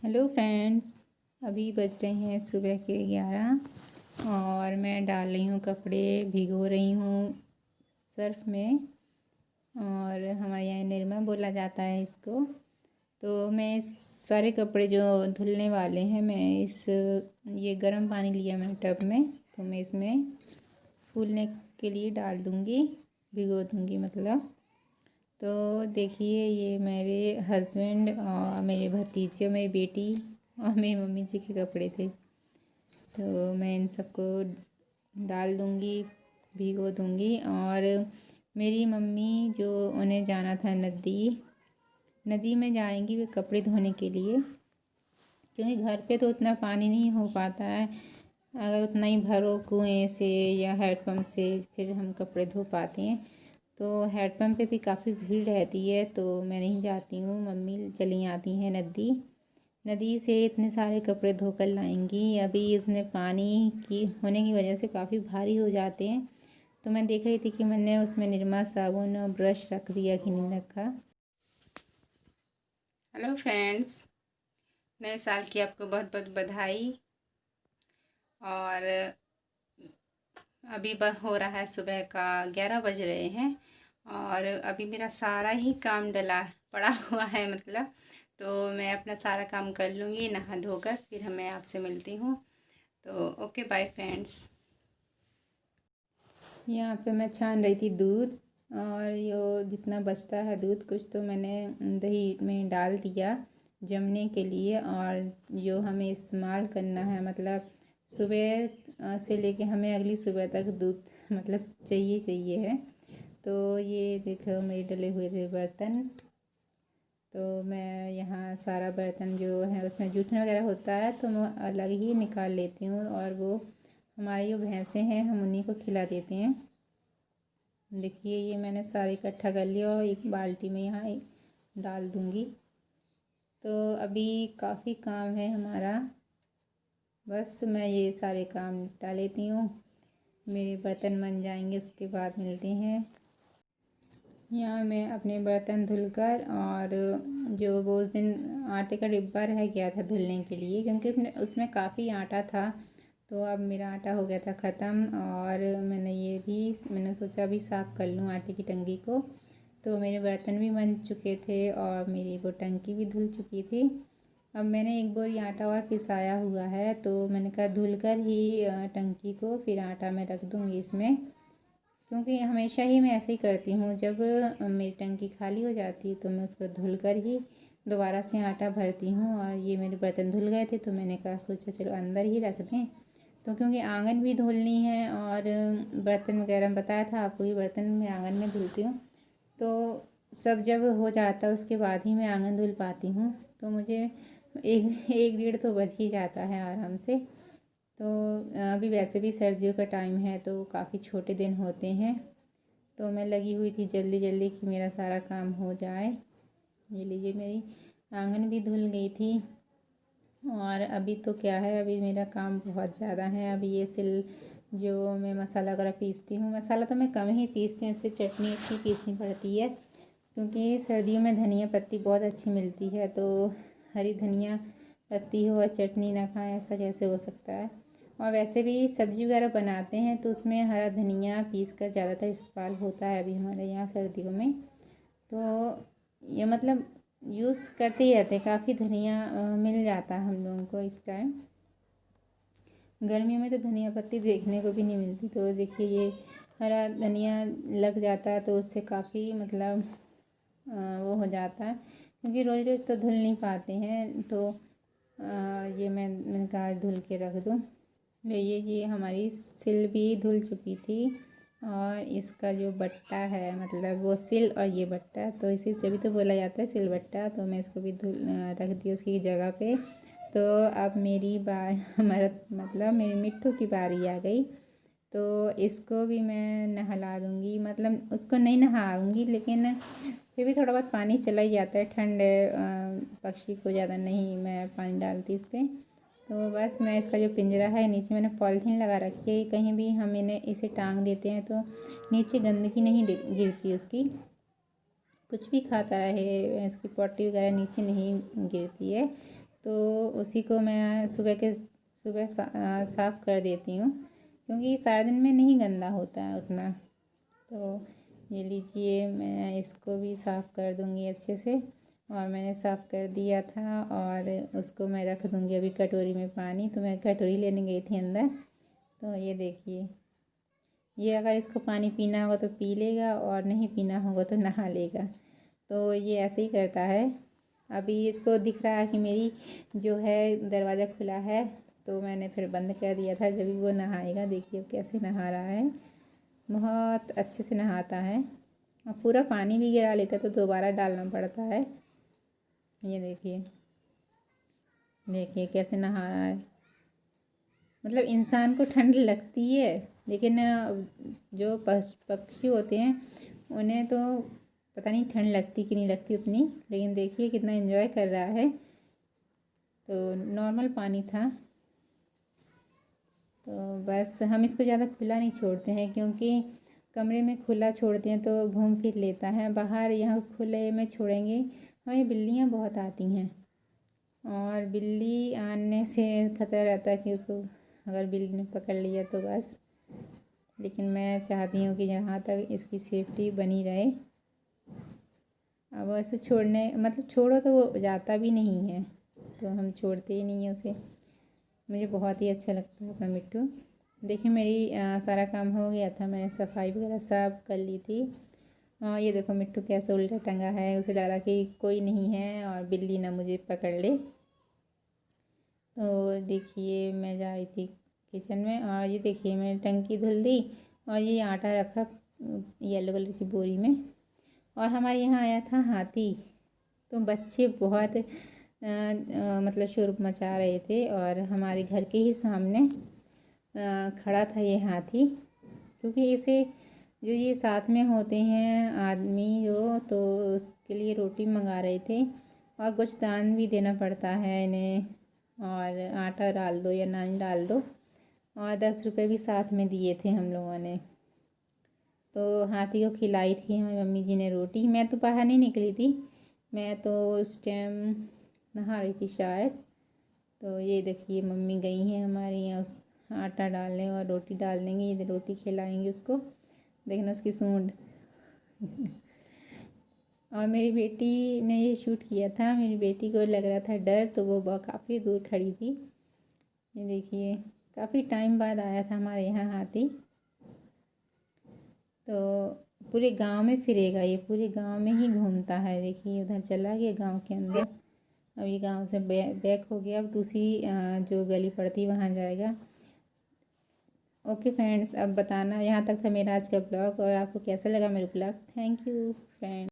Hello friends. अभी बज रहे हैं सुबह के 11 और मैं डाल रही हूँ कपड़े, भिगो रही हूँ सर्फ में। और हमारे यहाँ निरमा बोला जाता है इसको। तो मैं इस सारे कपड़े जो धुलने वाले हैं, मैं ये गर्म पानी लिया मैं टब में, तो मैं इसमें फूलने के लिए डाल दूँगी, भिगो दूँगी मतलब। तो देखिए, ये मेरे हस्बैंड और मेरे भतीजे और मेरी बेटी और मेरी मम्मी जी के कपड़े थे। तो मैं इन सबको डाल दूँगी, भिगो दूँगी। और मेरी मम्मी जो उन्हें जाना था नदी में जाएंगी वे कपड़े धोने के लिए, क्योंकि घर पे तो उतना पानी नहीं हो पाता है। अगर उतना ही भरो कुएं से या हैंडपम्प से फिर हम कपड़े धो पाते हैं। तो हैंडपम्प पे भी काफ़ी भीड़ रहती है, तो मैं नहीं जाती हूँ, मम्मी चली आती हैं नदी से इतने सारे कपड़े धोकर लाएंगी। अभी इसमें पानी की होने की वजह से काफ़ी भारी हो जाते हैं। तो मैं देख रही थी कि मैंने उसमें निरमा साबुन और ब्रश रख दिया कि नहीं रखा। हेलो फ्रेंड्स, नए साल की आपको बहुत बहुत बधाई। और अभी हो रहा है सुबह का 11 बज रहे हैं और अभी मेरा सारा ही काम डला पड़ा हुआ है मतलब। तो मैं अपना सारा काम कर लूँगी नहा धोकर, फिर मैं आपसे मिलती हूँ। तो ओके, बाय फ्रेंड्स। यहाँ पे मैं छान रही थी दूध, और ये जितना बचता है दूध कुछ तो मैंने दही में डाल दिया जमने के लिए। और जो हमें इस्तेमाल करना है मतलब सुबह से लेके हमें अगली सुबह तक दूध मतलब चाहिए है। तो ये देखो मेरे डले हुए थे बर्तन। तो मैं यहाँ सारा बर्तन जो है उसमें जूठन वगैरह होता है तो मैं अलग ही निकाल लेती हूँ, और वो हमारी जो भैंसें हैं हम उन्हीं को खिला देते हैं। देखिए, ये मैंने सारे इकट्ठा कर लिया और एक बाल्टी में यहाँ डाल दूँगी। तो अभी काफ़ी काम है हमारा, बस मैं ये सारे काम निपटा लेती हूँ, मेरे बर्तन बन जाएंगे, उसके बाद मिलते हैं। यहाँ मैं अपने बर्तन धुलकर, और जो वो उस दिन आटे का डिब्बा रह गया था धुलने के लिए, क्योंकि उसमें काफ़ी आटा था, तो अब मेरा आटा हो गया था ख़त्म। और मैंने सोचा अभी साफ़ कर लूँ आटे की टंकी को। तो मेरे बर्तन भी बन चुके थे और मेरी वो टंकी भी धुल चुकी थी। अब मैंने एक बोरी आटा और पिसाया हुआ है, तो मैंने कहा धुल कर ही टंकी को फिर आटा मैं रख दूँगी इसमें, क्योंकि हमेशा ही मैं ऐसे ही करती हूँ। जब मेरी टंकी खाली हो जाती है तो मैं उसको धुल कर ही दोबारा से आटा भरती हूँ। और ये मेरे बर्तन धुल गए थे तो मैंने सोचा चलो अंदर ही रख दें। तो क्योंकि आंगन भी धुलनी है और बर्तन वगैरह बताया था आपको, ये बर्तन मैं आंगन में धुलती हूँ। तो सब जब हो जाता है उसके बाद ही मैं आंगन धुल पाती हूँ। तो मुझे एक डेढ़ तो बज ही जाता है आराम से। तो अभी वैसे भी सर्दियों का टाइम है तो काफ़ी छोटे दिन होते हैं। तो मैं लगी हुई थी जल्दी जल्दी कि मेरा सारा काम हो जाए। ये लीजिए, मेरी आंगन भी धुल गई थी। और अभी तो क्या है, अभी मेरा काम बहुत ज़्यादा है। अभी ये जो मैं मसाला वगैरह पीसती हूँ, मसाला तो मैं कम ही पीसती हूँ, इस पर चटनी अच्छी पीसनी पड़ती है, क्योंकि सर्दियों में धनिया पत्ती बहुत अच्छी मिलती है। तो हरी धनिया पत्ती हो और चटनी ना खाएं, ऐसा कैसे हो सकता है। और वैसे भी सब्ज़ी वगैरह बनाते हैं तो उसमें हरा धनिया पीस कर ज़्यादातर इस्तेमाल होता है अभी हमारे यहाँ सर्दियों में। तो ये मतलब यूज़ करते ही रहते हैं, काफ़ी धनिया मिल जाता है हम लोगों को इस टाइम। गर्मियों में तो धनिया पत्ती देखने को भी नहीं मिलती। तो देखिए, ये हरा धनिया लग जाता है तो उससे काफ़ी मतलब वो हो जाता है, क्योंकि रोज़ रोज़ तो धुल नहीं पाते हैं। तो ये मैंने कहा धुल के रख दूँ। ये हमारी सिल भी धुल चुकी थी, और इसका जो बट्टा है मतलब वो सिल और ये बट्टा, तो इसी से भी तो बोला जाता है सिल बट्टा। तो मैं इसको भी रख दी उसकी जगह पे। तो अब मेरी बार हमारा मतलब मेरी मिट्टू की बारी आ गई। तो इसको भी मैं नहला दूँगी, मतलब उसको नहीं नहाऊँगी, लेकिन फिर भी थोड़ा बहुत पानी चला ही जाता है, ठंड पक्षी को ज़्यादा नहीं मैं पानी डालती इस पर। तो बस मैं इसका जो पिंजरा है नीचे मैंने पॉलीथीन लगा रखी है, कहीं भी हम इसे टांग देते हैं तो नीचे गंदगी नहीं गिरती उसकी, कुछ भी खाता रहे इसकी पॉटी वगैरह नीचे नहीं गिरती है। तो उसी को मैं सुबह साफ़ कर देती हूँ, क्योंकि सारा दिन में नहीं गंदा होता है उतना। तो ये लीजिए, मैं इसको भी साफ़ कर दूँगी अच्छे से। और मैंने साफ़ कर दिया था और उसको मैं रख दूँगी अभी कटोरी में पानी। तो मैं कटोरी लेने गई थी अंदर। तो ये देखिए, ये अगर इसको पानी पीना होगा तो पी लेगा और नहीं पीना होगा तो नहा लेगा। तो ये ऐसे ही करता है। अभी इसको दिख रहा है कि मेरी जो है दरवाज़ा खुला है, तो मैंने फिर बंद कर दिया था। जब भी वो नहाएगा, देखिए कैसे नहा रहा है, बहुत अच्छे से नहाता है। और पूरा पानी भी गिरा लेता तो दोबारा डालना पड़ता है। ये देखिए, देखिए कैसे नहा रहा है। मतलब इंसान को ठंड लगती है, लेकिन जो पक्षी होते हैं उन्हें तो पता नहीं ठंड लगती कि नहीं लगती उतनी। लेकिन देखिए कितना एंजॉय कर रहा है। तो नॉर्मल पानी था। तो बस हम इसको ज़्यादा खुला नहीं छोड़ते हैं, क्योंकि कमरे में खुला छोड़ते हैं तो घूम फिर लेता है। बाहर यहाँ खुले में छोड़ेंगे, हमें बिल्लियाँ बहुत आती हैं, और बिल्ली आने से खतरा रहता है कि उसको अगर बिल्ली ने पकड़ लिया तो बस। लेकिन मैं चाहती हूँ कि जहाँ तक इसकी सेफ्टी बनी रहे। अब ऐसे छोड़ने मतलब छोड़ो तो वो जाता भी नहीं है, तो हम छोड़ते ही नहीं हैं उसे। मुझे बहुत ही अच्छा लगता है अपना मिट्टू। देखिए मेरी सारा काम हो गया था, मैंने सफाई वगैरह सब कर ली थी। ये देखो मिट्टू कैसे उल्टा टंगा है, उसे लग रहा कि कोई नहीं है और बिल्ली ना मुझे पकड़ ले। तो देखिए मैं जा रही थी किचन में, और ये देखिए मैंने टंकी धुल दी और ये आटा रखा येलो कलर की बोरी में। और हमारे यहाँ आया था हाथी। तो बच्चे बहुत मतलब शोर मचा रहे थे, और हमारे घर के ही सामने खड़ा था ये हाथी। क्योंकि इसे जो ये साथ में होते हैं आदमी जो, तो उसके लिए रोटी मंगा रहे थे, और कुछ दान भी देना पड़ता है इन्हें, और आटा डाल दो या नान डाल दो, और 10 रुपये भी साथ में दिए थे हम लोगों ने। तो हाथी को खिलाई थी हमारी मम्मी जी ने रोटी। मैं तो बाहर नहीं निकली थी, मैं तो उस टाइम नहा रही थी शायद। तो ये देखिए मम्मी गई हैं हमारे यहाँ उस आटा डालने और रोटी डाल देंगी, ये रोटी खिलाएंगी उसको। देखना उसकी सूंड। और मेरी बेटी ने ये शूट किया था, मेरी बेटी को लग रहा था डर, तो वो काफ़ी दूर खड़ी थी। ये देखिए काफ़ी टाइम बाद आया था हमारे यहाँ हाथी। तो पूरे गांव में फिरेगा, ये पूरे गांव में ही घूमता है। देखिए उधर चला गया गांव के अंदर। अब ये गांव से बैक हो गया, अब दूसरी जो गली पड़ती वहाँ जाएगा। ओके फ्रेंड्स, अब बताना, यहाँ तक था मेरा आज का ब्लॉग, और आपको कैसा लगा मेरा ब्लॉग। Thank you friends.